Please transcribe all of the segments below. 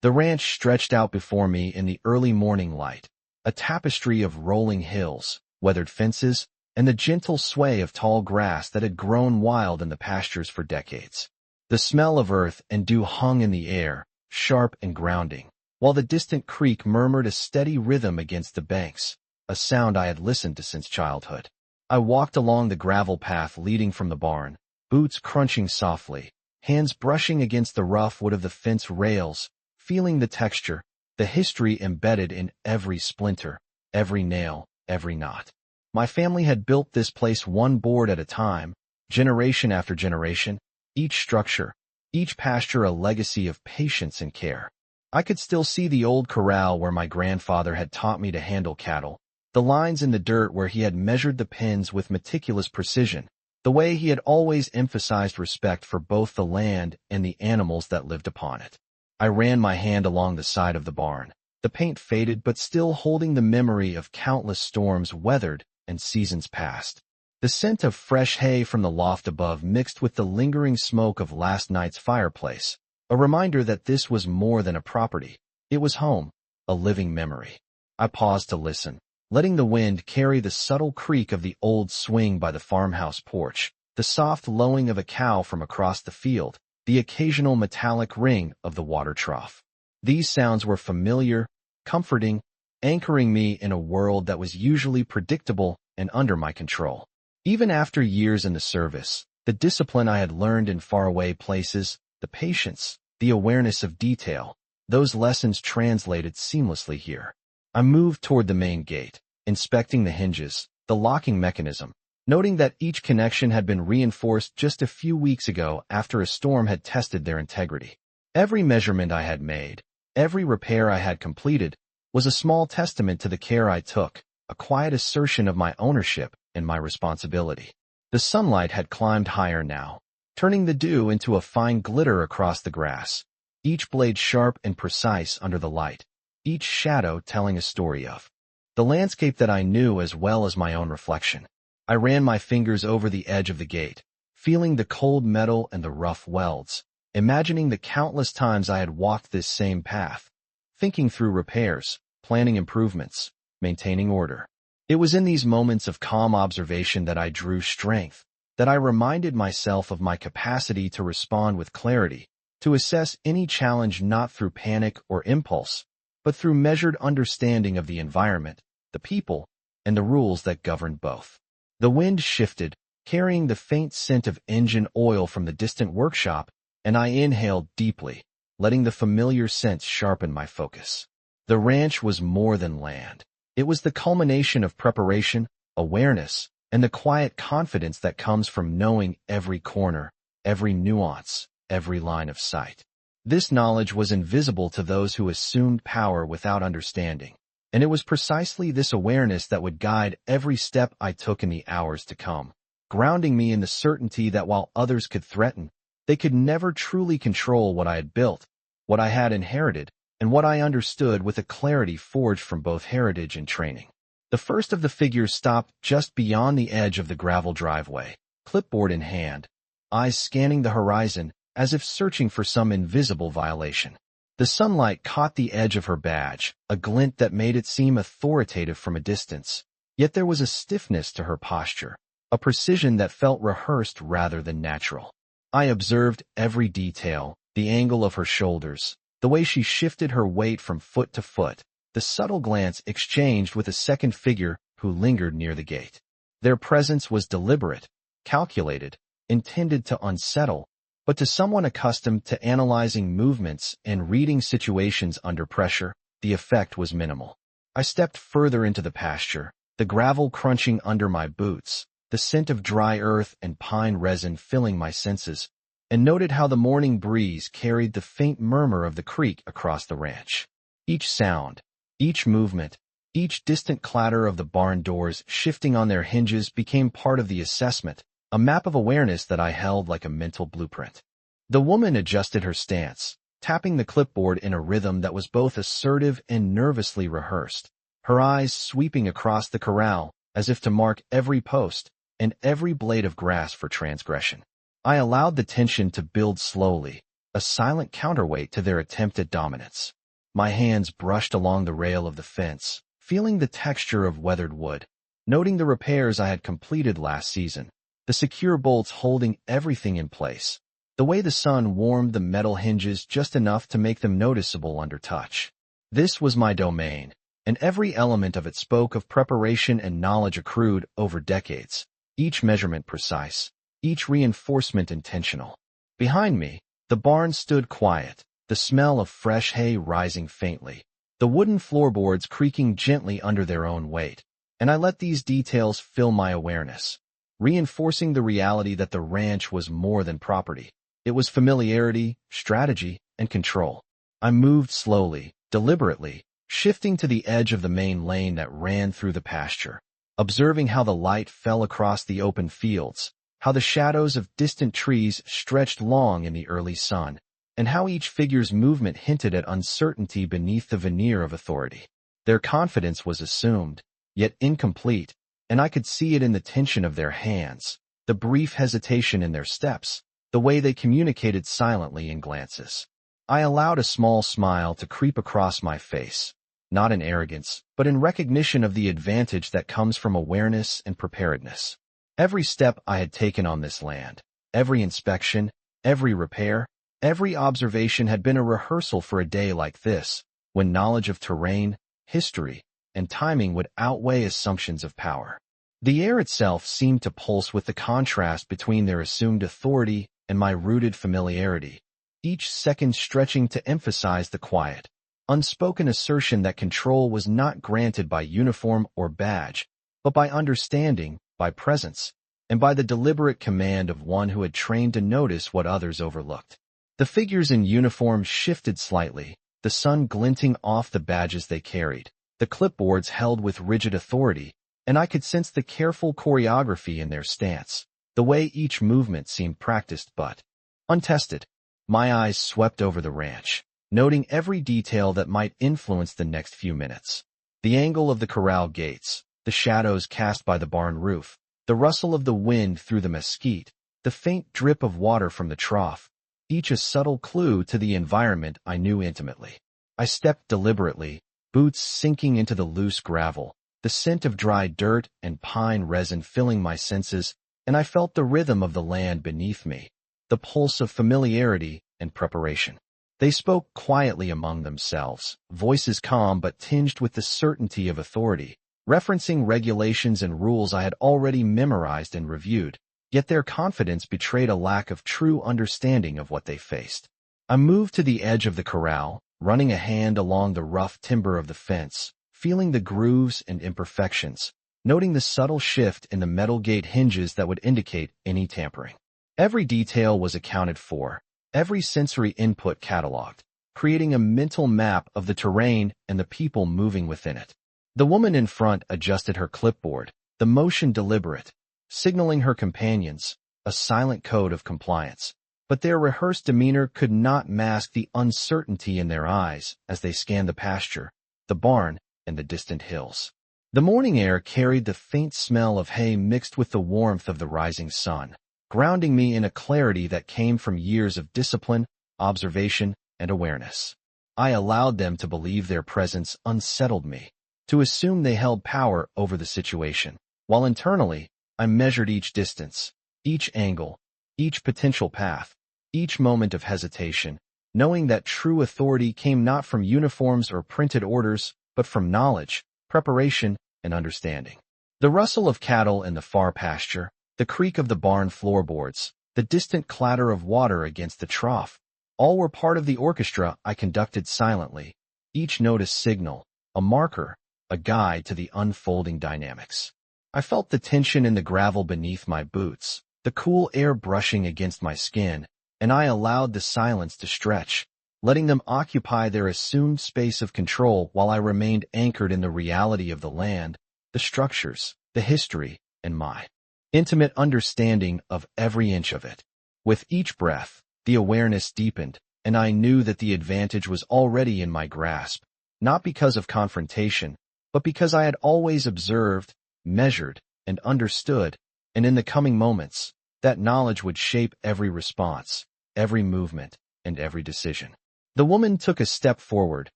The ranch stretched out before me in the early morning light, a tapestry of rolling hills, weathered fences, and the gentle sway of tall grass that had grown wild in the pastures for decades. The smell of earth and dew hung in the air, sharp and grounding, while the distant creek murmured a steady rhythm against the banks, a sound I had listened to since childhood. I walked along the gravel path leading from the barn, boots crunching softly, hands brushing against the rough wood of the fence rails, feeling the texture, the history embedded in every splinter, every nail, every knot. My family had built this place one board at a time, generation after generation, each structure, each pasture a legacy of patience and care. I could still see the old corral where my grandfather had taught me to handle cattle, the lines in the dirt where he had measured the pins with meticulous precision, the way he had always emphasized respect for both the land and the animals that lived upon it. I ran my hand along the side of the barn, the paint faded but still holding the memory of countless storms weathered and seasons past. The scent of fresh hay from the loft above mixed with the lingering smoke of last night's fireplace, a reminder that this was more than a property. It was home, a living memory. I paused to listen, letting the wind carry the subtle creak of the old swing by the farmhouse porch, the soft lowing of a cow from across the field, the occasional metallic ring of the water trough. These sounds were familiar, comforting, anchoring me in a world that was usually predictable and under my control. Even after years in the service, the discipline I had learned in faraway places, the patience, the awareness of detail, those lessons translated seamlessly here. I moved toward the main gate, inspecting the hinges, the locking mechanism, noting that each connection had been reinforced just a few weeks ago after a storm had tested their integrity. Every measurement I had made, every repair I had completed, was a small testament to the care I took, a quiet assertion of my ownership and my responsibility. The sunlight had climbed higher now, turning the dew into a fine glitter across the grass, each blade sharp and precise under the light, each shadow telling a story of the landscape that I knew as well as my own reflection. I ran my fingers over the edge of the gate, feeling the cold metal and the rough welds, imagining the countless times I had walked this same path, thinking through repairs, planning improvements, maintaining order. It was in these moments of calm observation that I drew strength, that I reminded myself of my capacity to respond with clarity, to assess any challenge not through panic or impulse, but through measured understanding of the environment, the people, and the rules that governed both. The wind shifted, carrying the faint scent of engine oil from the distant workshop, and I inhaled deeply, letting the familiar scents sharpen my focus. The ranch was more than land. It was the culmination of preparation, awareness, and the quiet confidence that comes from knowing every corner, every nuance, every line of sight. This knowledge was invisible to those who assumed power without understanding, and it was precisely this awareness that would guide every step I took in the hours to come, grounding me in the certainty that while others could threaten, they could never truly control what I had built, what I had inherited, and what I understood with a clarity forged from both heritage and training. The first of the figures stopped just beyond the edge of the gravel driveway, clipboard in hand, eyes scanning the horizon as if searching for some invisible violation. The sunlight caught the edge of her badge, a glint that made it seem authoritative from a distance. Yet there was a stiffness to her posture, a precision that felt rehearsed rather than natural. I observed every detail, the angle of her shoulders, the way she shifted her weight from foot to foot, the subtle glance exchanged with a second figure who lingered near the gate. Their presence was deliberate, calculated, intended to unsettle, but to someone accustomed to analyzing movements and reading situations under pressure, the effect was minimal. I stepped further into the pasture, the gravel crunching under my boots, the scent of dry earth and pine resin filling my senses, and noted how the morning breeze carried the faint murmur of the creek across the ranch. Each sound, each movement, each distant clatter of the barn doors shifting on their hinges became part of the assessment, a map of awareness that I held like a mental blueprint. The woman adjusted her stance, tapping the clipboard in a rhythm that was both assertive and nervously rehearsed, her eyes sweeping across the corral as if to mark every post and every blade of grass for transgression. I allowed the tension to build slowly, a silent counterweight to their attempt at dominance. My hands brushed along the rail of the fence, feeling the texture of weathered wood, noting the repairs I had completed last season, the secure bolts holding everything in place, the way the sun warmed the metal hinges just enough to make them noticeable under touch. This was my domain, and every element of it spoke of preparation and knowledge accrued over decades, each measurement precise, each reinforcement intentional. Behind me, the barn stood quiet, the smell of fresh hay rising faintly, the wooden floorboards creaking gently under their own weight, and I let these details fill my awareness, reinforcing the reality that the ranch was more than property. It was familiarity, strategy, and control. I moved slowly, deliberately, shifting to the edge of the main lane that ran through the pasture, observing how the light fell across the open fields, how the shadows of distant trees stretched long in the early sun, and how each figure's movement hinted at uncertainty beneath the veneer of authority. Their confidence was assumed, yet incomplete, and I could see it in the tension of their hands, the brief hesitation in their steps, the way they communicated silently in glances. I allowed a small smile to creep across my face, not in arrogance, but in recognition of the advantage that comes from awareness and preparedness. Every step I had taken on this land, every inspection, every repair, every observation had been a rehearsal for a day like this, when knowledge of terrain, history, and timing would outweigh assumptions of power. The air itself seemed to pulse with the contrast between their assumed authority and my rooted familiarity, each second stretching to emphasize the quiet, unspoken assertion that control was not granted by uniform or badge, but by understanding, by presence, and by the deliberate command of one who had trained to notice what others overlooked. The figures in uniform shifted slightly, the sun glinting off the badges they carried, the clipboards held with rigid authority, and I could sense the careful choreography in their stance, the way each movement seemed practiced but untested. My eyes swept over the ranch, noting every detail that might influence the next few minutes. The angle of the corral gates, the shadows cast by the barn roof, the rustle of the wind through the mesquite, the faint drip of water from the trough, each a subtle clue to the environment I knew intimately. I stepped deliberately, boots sinking into the loose gravel, the scent of dry dirt and pine resin filling my senses, and I felt the rhythm of the land beneath me, the pulse of familiarity and preparation. They spoke quietly among themselves, voices calm but tinged with the certainty of authority, referencing regulations and rules I had already memorized and reviewed, yet their confidence betrayed a lack of true understanding of what they faced. I moved to the edge of the corral, running a hand along the rough timber of the fence, feeling the grooves and imperfections, noting the subtle shift in the metal gate hinges that would indicate any tampering. Every detail was accounted for, every sensory input cataloged, creating a mental map of the terrain and the people moving within it. The woman in front adjusted her clipboard, the motion deliberate, signaling her companions, a silent code of compliance. But their rehearsed demeanor could not mask the uncertainty in their eyes as they scanned the pasture, the barn, and the distant hills. The morning air carried the faint smell of hay mixed with the warmth of the rising sun, grounding me in a clarity that came from years of discipline, observation, and awareness. I allowed them to believe their presence unsettled me, to assume they held power over the situation, while internally, I measured each distance, each angle, each potential path, each moment of hesitation, knowing that true authority came not from uniforms or printed orders, but from knowledge, preparation, and understanding. The rustle of cattle in the far pasture, the creak of the barn floorboards, the distant clatter of water against the trough, all were part of the orchestra I conducted silently, each note a signal, a marker, a guide to the unfolding dynamics. I felt the tension in the gravel beneath my boots, the cool air brushing against my skin, and I allowed the silence to stretch, letting them occupy their assumed space of control while I remained anchored in the reality of the land, the structures, the history, and my intimate understanding of every inch of it. With each breath, the awareness deepened, and I knew that the advantage was already in my grasp, not because of confrontation, but because I had always observed, measured, and understood, and in the coming moments, that knowledge would shape every response, every movement, and every decision. The woman took a step forward,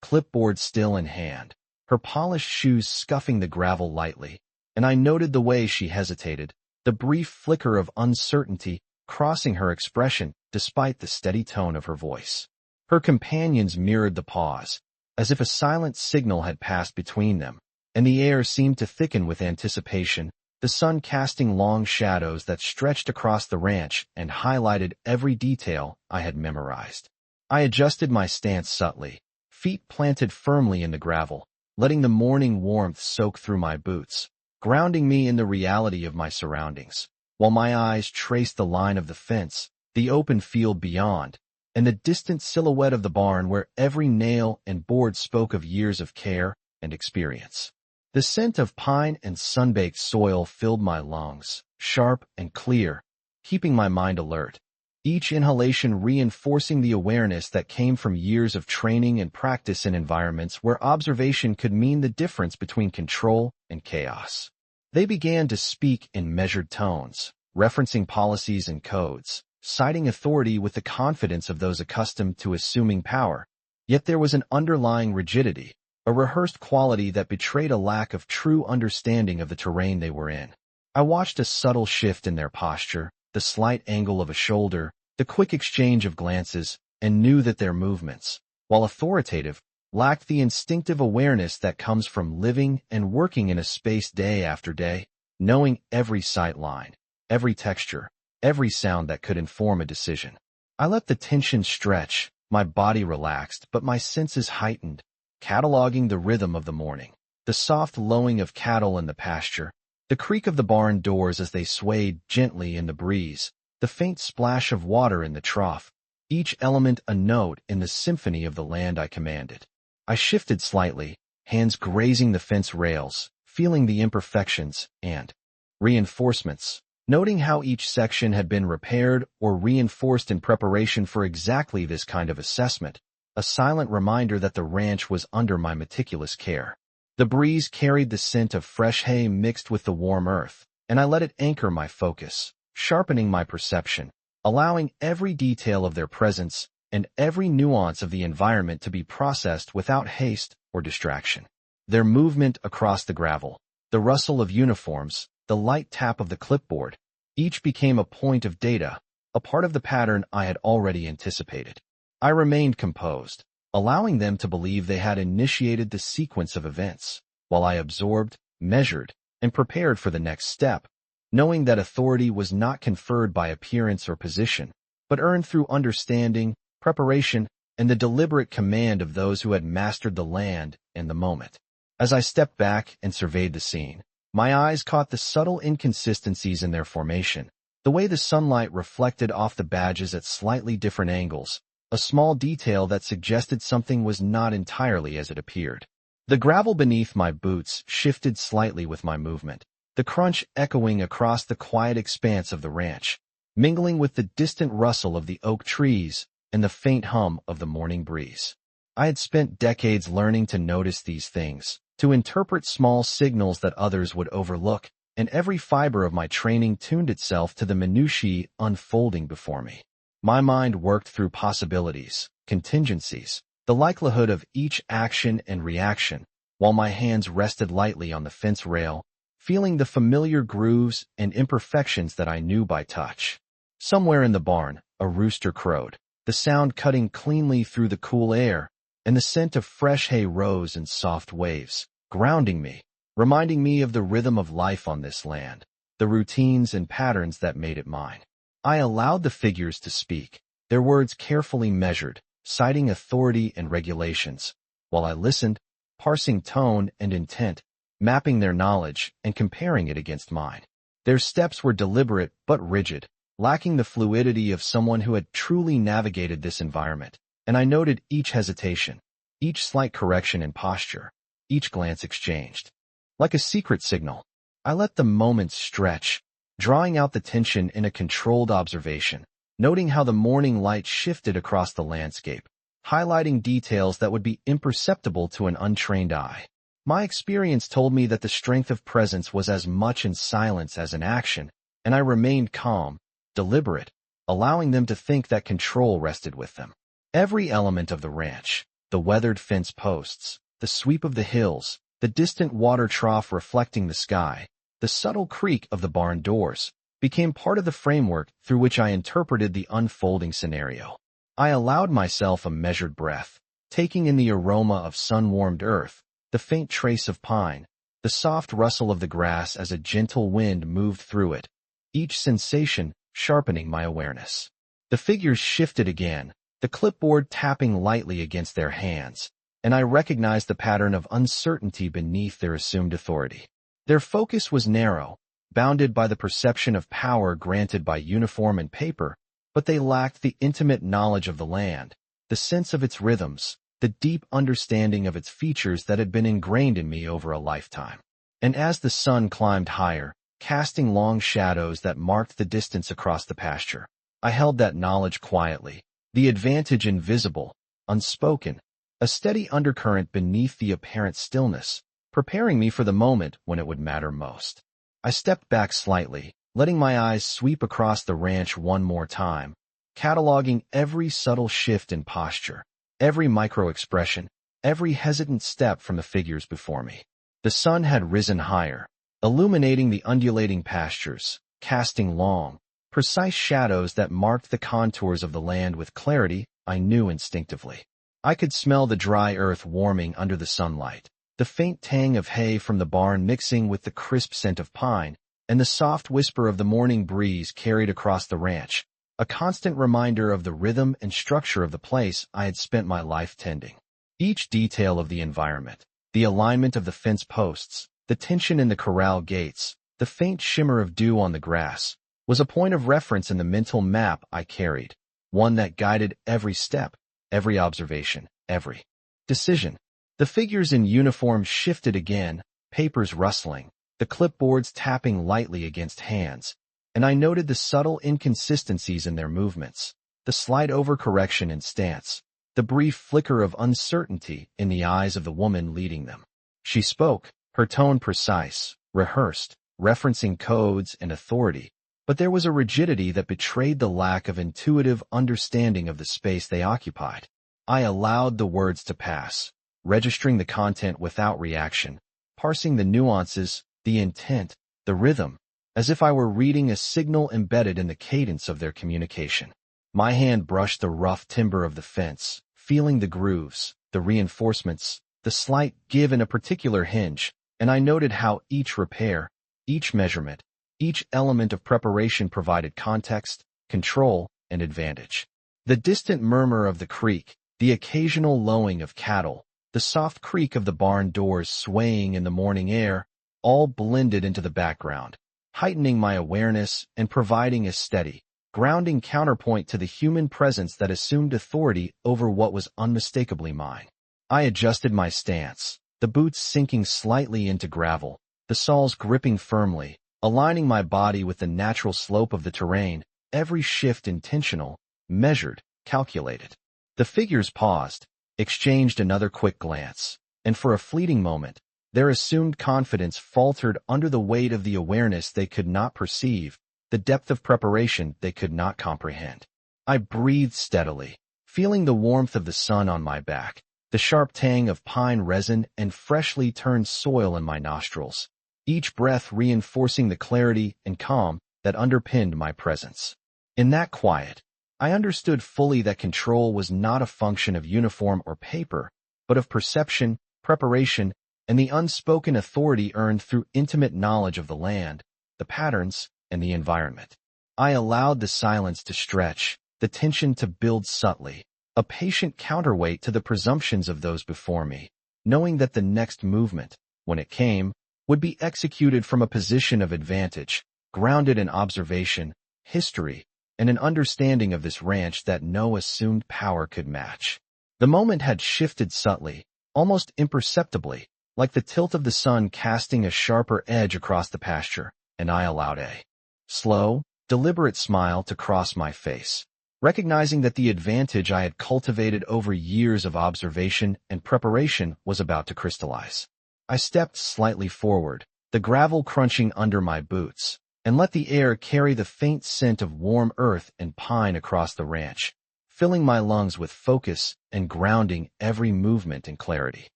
clipboard still in hand, her polished shoes scuffing the gravel lightly, and I noted the way she hesitated, the brief flicker of uncertainty crossing her expression despite the steady tone of her voice. Her companions mirrored the pause, as if a silent signal had passed between them, and the air seemed to thicken with anticipation, the sun casting long shadows that stretched across the ranch and highlighted every detail I had memorized. I adjusted my stance subtly, feet planted firmly in the gravel, letting the morning warmth soak through my boots, grounding me in the reality of my surroundings, while my eyes traced the line of the fence, the open field beyond, and the distant silhouette of the barn where every nail and board spoke of years of care and experience. The scent of pine and sun-baked soil filled my lungs, sharp and clear, keeping my mind alert, each inhalation reinforcing the awareness that came from years of training and practice in environments where observation could mean the difference between control and chaos. They began to speak in measured tones, referencing policies and codes, citing authority with the confidence of those accustomed to assuming power, yet there was an underlying rigidity, a rehearsed quality that betrayed a lack of true understanding of the terrain they were in. I watched a subtle shift in their posture, the slight angle of a shoulder, the quick exchange of glances, and knew that their movements, while authoritative, lacked the instinctive awareness that comes from living and working in a space day after day, knowing every sight line, every texture, every sound that could inform a decision. I let the tension stretch, my body relaxed, but my senses heightened, cataloging the rhythm of the morning, the soft lowing of cattle in the pasture, the creak of the barn doors as they swayed gently in the breeze, the faint splash of water in the trough, each element a note in the symphony of the land I commanded. I shifted slightly, hands grazing the fence rails, feeling the imperfections and reinforcements, noting how each section had been repaired or reinforced in preparation for exactly this kind of assessment, a silent reminder that the ranch was under my meticulous care. The breeze carried the scent of fresh hay mixed with the warm earth, and I let it anchor my focus, sharpening my perception, allowing every detail of their presence and every nuance of the environment to be processed without haste or distraction. Their movement across the gravel, the rustle of uniforms, the light tap of the clipboard, each became a point of data, a part of the pattern I had already anticipated. I remained composed, allowing them to believe they had initiated the sequence of events, while I absorbed, measured, and prepared for the next step, knowing that authority was not conferred by appearance or position, but earned through understanding, preparation, and the deliberate command of those who had mastered the land and the moment. As I stepped back and surveyed the scene, my eyes caught the subtle inconsistencies in their formation, the way the sunlight reflected off the badges at slightly different angles, a small detail that suggested something was not entirely as it appeared. The gravel beneath my boots shifted slightly with my movement, the crunch echoing across the quiet expanse of the ranch, mingling with the distant rustle of the oak trees and the faint hum of the morning breeze. I had spent decades learning to notice these things, to interpret small signals that others would overlook, and every fiber of my training tuned itself to the minutiae unfolding before me. My mind worked through possibilities, contingencies, the likelihood of each action and reaction, while my hands rested lightly on the fence rail, feeling the familiar grooves and imperfections that I knew by touch. Somewhere in the barn, a rooster crowed, the sound cutting cleanly through the cool air, and the scent of fresh hay rose in soft waves, grounding me, reminding me of the rhythm of life on this land, the routines and patterns that made it mine. I allowed the figures to speak, their words carefully measured, citing authority and regulations, while I listened, parsing tone and intent, mapping their knowledge and comparing it against mine. Their steps were deliberate but rigid, lacking the fluidity of someone who had truly navigated this environment, and I noted each hesitation, each slight correction in posture, each glance exchanged. Like a secret signal, I let the moments stretch, drawing out the tension in a controlled observation, noting how the morning light shifted across the landscape, highlighting details that would be imperceptible to an untrained eye. My experience told me that the strength of presence was as much in silence as in action, and I remained calm, deliberate, allowing them to think that control rested with them. Every element of the ranch, the weathered fence posts, the sweep of the hills, the distant water trough reflecting the sky, the subtle creak of the barn doors, became part of the framework through which I interpreted the unfolding scenario. I allowed myself a measured breath, taking in the aroma of sun-warmed earth, the faint trace of pine, the soft rustle of the grass as a gentle wind moved through it, each sensation sharpening my awareness. The figures shifted again, the clipboard tapping lightly against their hands, and I recognized the pattern of uncertainty beneath their assumed authority. Their focus was narrow, bounded by the perception of power granted by uniform and paper, but they lacked the intimate knowledge of the land, the sense of its rhythms, the deep understanding of its features that had been ingrained in me over a lifetime. And as the sun climbed higher, casting long shadows that marked the distance across the pasture, I held that knowledge quietly, the advantage invisible, unspoken, a steady undercurrent beneath the apparent stillness, preparing me for the moment when it would matter most. I stepped back slightly, letting my eyes sweep across the ranch one more time, cataloging every subtle shift in posture, every micro-expression, every hesitant step from the figures before me. The sun had risen higher, illuminating the undulating pastures, casting long, precise shadows that marked the contours of the land with clarity I knew instinctively. I could smell the dry earth warming under the sunlight, the faint tang of hay from the barn mixing with the crisp scent of pine, and the soft whisper of the morning breeze carried across the ranch, a constant reminder of the rhythm and structure of the place I had spent my life tending. Each detail of the environment, the alignment of the fence posts, the tension in the corral gates, the faint shimmer of dew on the grass, was a point of reference in the mental map I carried, one that guided every step, every observation, every decision. The figures in uniform shifted again, papers rustling, the clipboards tapping lightly against hands, and I noted the subtle inconsistencies in their movements, the slight overcorrection in stance, the brief flicker of uncertainty in the eyes of the woman leading them. She spoke, her tone precise, rehearsed, referencing codes and authority, but there was a rigidity that betrayed the lack of intuitive understanding of the space they occupied. I allowed the words to pass, registering the content without reaction, parsing the nuances, the intent, the rhythm, as if I were reading a signal embedded in the cadence of their communication. My hand brushed the rough timber of the fence, feeling the grooves, the reinforcements, the slight give in a particular hinge, and I noted how each repair, each measurement, each element of preparation provided context, control, and advantage. The distant murmur of the creek, the occasional lowing of cattle, the soft creak of the barn doors swaying in the morning air, all blended into the background, heightening my awareness and providing a steady, grounding counterpoint to the human presence that assumed authority over what was unmistakably mine. I adjusted my stance, the boots sinking slightly into gravel, the soles gripping firmly, aligning my body with the natural slope of the terrain, every shift intentional, measured, calculated. The figures paused, exchanged another quick glance, and for a fleeting moment, their assumed confidence faltered under the weight of the awareness they could not perceive, the depth of preparation they could not comprehend. I breathed steadily, feeling the warmth of the sun on my back, the sharp tang of pine resin and freshly turned soil in my nostrils, each breath reinforcing the clarity and calm that underpinned my presence. In that quiet, I understood fully that control was not a function of uniform or paper, but of perception, preparation, and the unspoken authority earned through intimate knowledge of the land, the patterns, and the environment. I allowed the silence to stretch, the tension to build subtly, a patient counterweight to the presumptions of those before me, knowing that the next movement, when it came, would be executed from a position of advantage, grounded in observation, history, and an understanding of this ranch that no assumed power could match. The moment had shifted subtly, almost imperceptibly, like the tilt of the sun casting a sharper edge across the pasture, and I allowed a slow, deliberate smile to cross my face, recognizing that the advantage I had cultivated over years of observation and preparation was about to crystallize. I stepped slightly forward, the gravel crunching under my boots, and let the air carry the faint scent of warm earth and pine across the ranch, filling my lungs with focus and grounding every movement in clarity.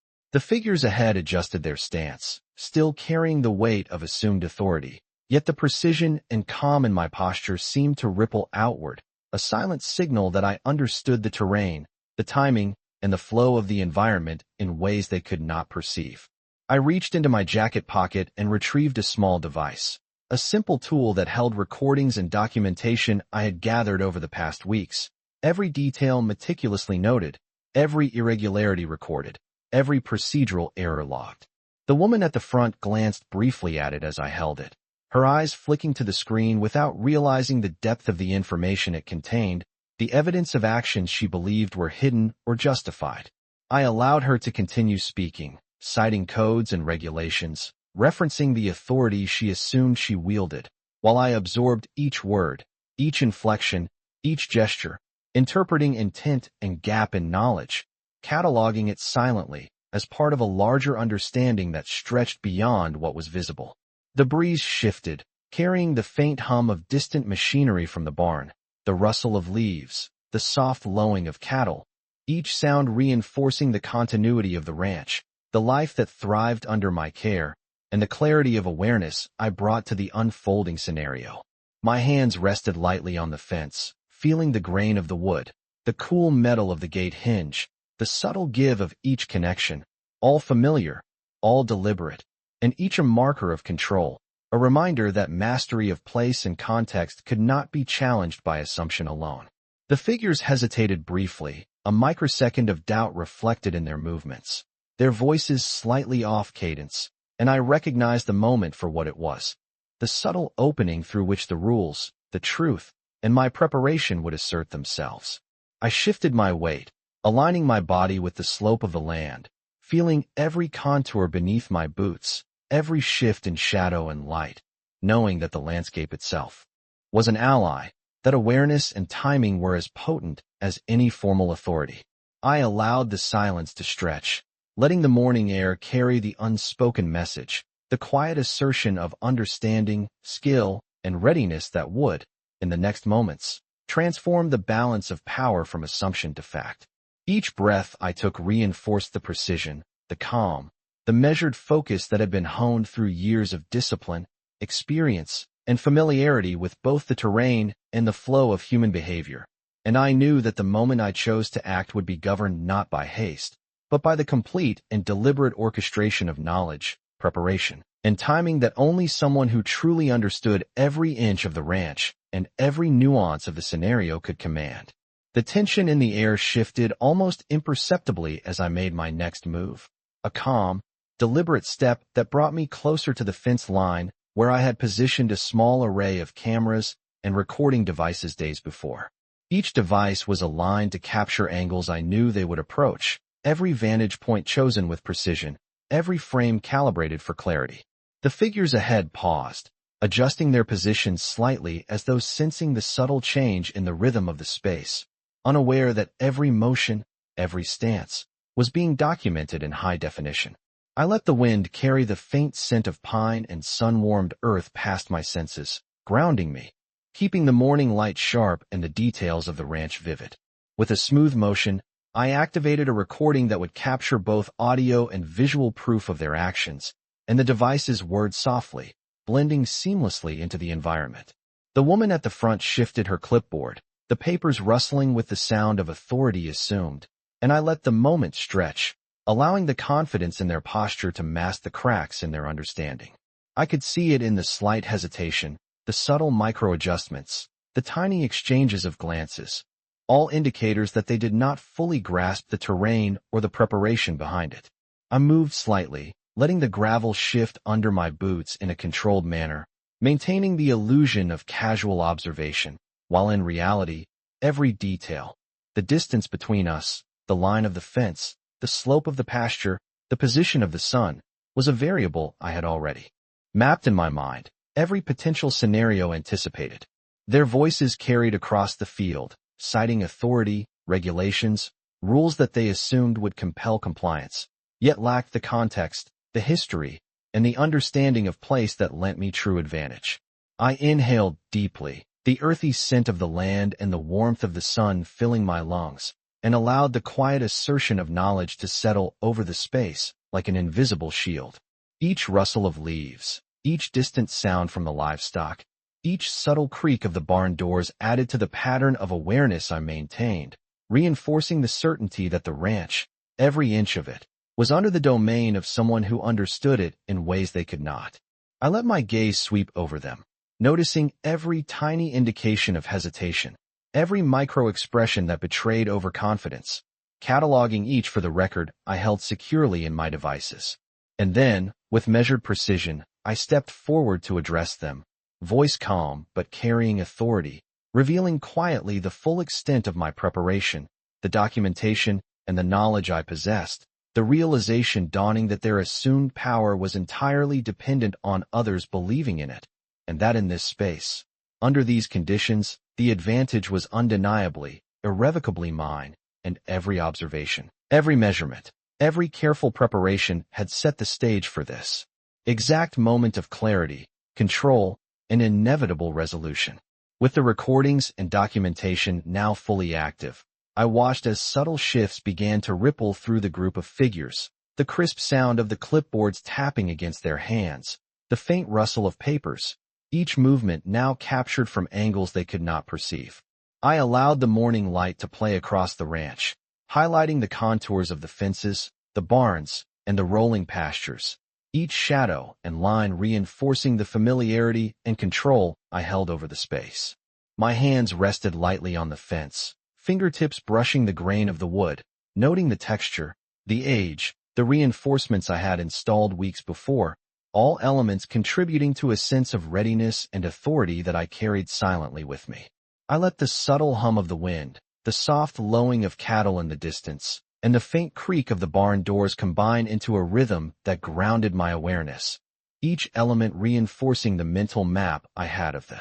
The figures ahead adjusted their stance, still carrying the weight of assumed authority, yet the precision and calm in my posture seemed to ripple outward, a silent signal that I understood the terrain, the timing, and the flow of the environment in ways they could not perceive. I reached into my jacket pocket and retrieved a small device, a simple tool that held recordings and documentation I had gathered over the past weeks, every detail meticulously noted, every irregularity recorded, every procedural error logged. The woman at the front glanced briefly at it as I held it, her eyes flicking to the screen without realizing the depth of the information it contained, the evidence of actions she believed were hidden or justified. I allowed her to continue speaking, citing codes and regulations, referencing the authority she assumed she wielded, while I absorbed each word, each inflection, each gesture, interpreting intent and gap in knowledge, cataloging it silently as part of a larger understanding that stretched beyond what was visible. The breeze shifted, carrying the faint hum of distant machinery from the barn, the rustle of leaves, the soft lowing of cattle, each sound reinforcing the continuity of the ranch, the life that thrived under my care, and the clarity of awareness I brought to the unfolding scenario. My hands rested lightly on the fence, feeling the grain of the wood, the cool metal of the gate hinge, the subtle give of each connection, all familiar, all deliberate, and each a marker of control, a reminder that mastery of place and context could not be challenged by assumption alone. The figures hesitated briefly, a microsecond of doubt reflected in their movements, their voices slightly off cadence, and I recognized the moment for what it was, the subtle opening through which the rules, the truth, and my preparation would assert themselves. I shifted my weight, aligning my body with the slope of the land, feeling every contour beneath my boots, every shift in shadow and light, knowing that the landscape itself was an ally, that awareness and timing were as potent as any formal authority. I allowed the silence to stretch, letting the morning air carry the unspoken message, the quiet assertion of understanding, skill, and readiness that would, in the next moments, transform the balance of power from assumption to fact. Each breath I took reinforced the precision, the calm, the measured focus that had been honed through years of discipline, experience, and familiarity with both the terrain and the flow of human behavior. And I knew that the moment I chose to act would be governed not by haste, but by the complete and deliberate orchestration of knowledge, preparation, and timing that only someone who truly understood every inch of the ranch and every nuance of the scenario could command. The tension in the air shifted almost imperceptibly as I made my next move, a calm, deliberate step that brought me closer to the fence line where I had positioned a small array of cameras and recording devices days before. Each device was aligned to capture angles I knew they would approach, every vantage point chosen with precision, every frame calibrated for clarity. The figures ahead paused, adjusting their positions slightly as though sensing the subtle change in the rhythm of the space, unaware that every motion, every stance, was being documented in high definition. I let the wind carry the faint scent of pine and sun-warmed earth past my senses, grounding me, keeping the morning light sharp and the details of the ranch vivid. With a smooth motion, I activated a recording that would capture both audio and visual proof of their actions, and the devices whirred softly, blending seamlessly into the environment. The woman at the front shifted her clipboard, the papers rustling with the sound of authority assumed, and I let the moment stretch, allowing the confidence in their posture to mask the cracks in their understanding. I could see it in the slight hesitation, the subtle micro-adjustments, the tiny exchanges of glances, all indicators that they did not fully grasp the terrain or the preparation behind it. I moved slightly, letting the gravel shift under my boots in a controlled manner, maintaining the illusion of casual observation, while in reality, every detail, the distance between us, the line of the fence, the slope of the pasture, the position of the sun, was a variable I had already mapped in my mind, every potential scenario anticipated. Their voices carried across the field, citing authority, regulations, rules that they assumed would compel compliance, yet lacked the context, the history, and the understanding of place that lent me true advantage. I inhaled deeply, the earthy scent of the land and the warmth of the sun filling my lungs, and allowed the quiet assertion of knowledge to settle over the space like an invisible shield. Each rustle of leaves, each distant sound from the livestock, each subtle creak of the barn doors added to the pattern of awareness I maintained, reinforcing the certainty that the ranch, every inch of it, was under the domain of someone who understood it in ways they could not. I let my gaze sweep over them, noticing every tiny indication of hesitation, every micro-expression that betrayed overconfidence, cataloging each for the record I held securely in my devices. And then, with measured precision, I stepped forward to address them, voice calm but carrying authority, revealing quietly the full extent of my preparation, the documentation, and the knowledge I possessed, the realization dawning that their assumed power was entirely dependent on others believing in it, and that in this space, under these conditions, the advantage was undeniably, irrevocably mine, and every observation, every measurement, every careful preparation had set the stage for this exact moment of clarity, control, and inevitable resolution. With the recordings and documentation now fully active, I watched as subtle shifts began to ripple through the group of figures, the crisp sound of the clipboards tapping against their hands, the faint rustle of papers, each movement now captured from angles they could not perceive. I allowed the morning light to play across the ranch, highlighting the contours of the fences, the barns, and the rolling pastures, each shadow and line reinforcing the familiarity and control I held over the space. My hands rested lightly on the fence, fingertips brushing the grain of the wood, noting the texture, the age, the reinforcements I had installed weeks before, all elements contributing to a sense of readiness and authority that I carried silently with me. I let the subtle hum of the wind, the soft lowing of cattle in the distance, and the faint creak of the barn doors combine into a rhythm that grounded my awareness, each element reinforcing the mental map I had of the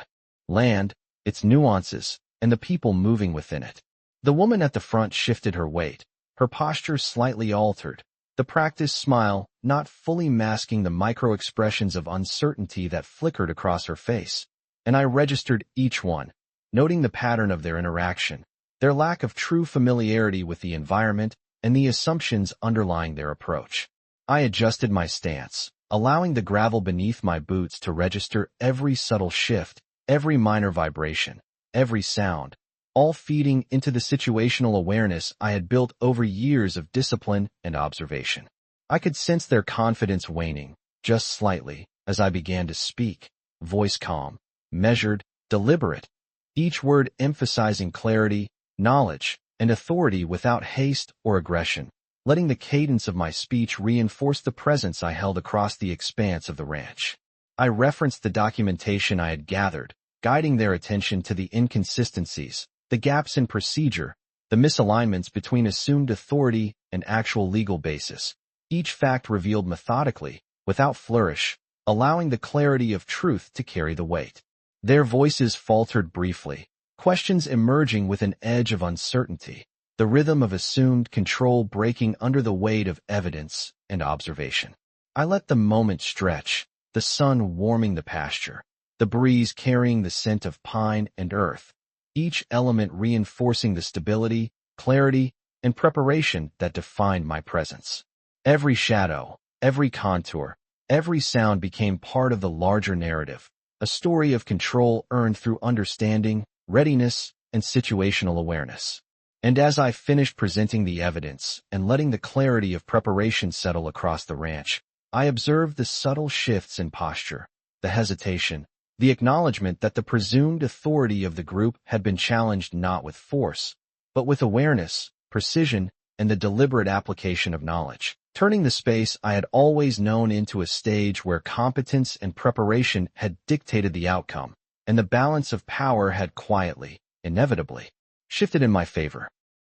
land, its nuances, and the people moving within it. The woman at the front shifted her weight, her posture slightly altered, the practiced smile not fully masking the micro-expressions of uncertainty that flickered across her face, and I registered each one, noting the pattern of their interaction, their lack of true familiarity with the environment, and the assumptions underlying their approach. I adjusted my stance, allowing the gravel beneath my boots to register every subtle shift, every minor vibration, every sound, all feeding into the situational awareness I had built over years of discipline and observation. I could sense their confidence waning, just slightly, as I began to speak, voice calm, measured, deliberate, each word emphasizing clarity, knowledge, and authority without haste or aggression, letting the cadence of my speech reinforce the presence I held across the expanse of the ranch. I referenced the documentation I had gathered, guiding their attention to the inconsistencies, the gaps in procedure, the misalignments between assumed authority and actual legal basis, each fact revealed methodically, without flourish, allowing the clarity of truth to carry the weight. Their voices faltered briefly, questions emerging with an edge of uncertainty, the rhythm of assumed control breaking under the weight of evidence and observation. I let the moment stretch, the sun warming the pasture, the breeze carrying the scent of pine and earth, each element reinforcing the stability, clarity, and preparation that defined my presence. Every shadow, every contour, every sound became part of the larger narrative, a story of control earned through understanding, readiness, and situational awareness. And as I finished presenting the evidence and letting the clarity of preparation settle across the ranch, I observed the subtle shifts in posture, the hesitation, the acknowledgment that the presumed authority of the group had been challenged not with force, but with awareness, precision, and the deliberate application of knowledge, turning the space I had always known into a stage where competence and preparation had dictated the outcome, and the balance of power had quietly, inevitably, shifted in my favor.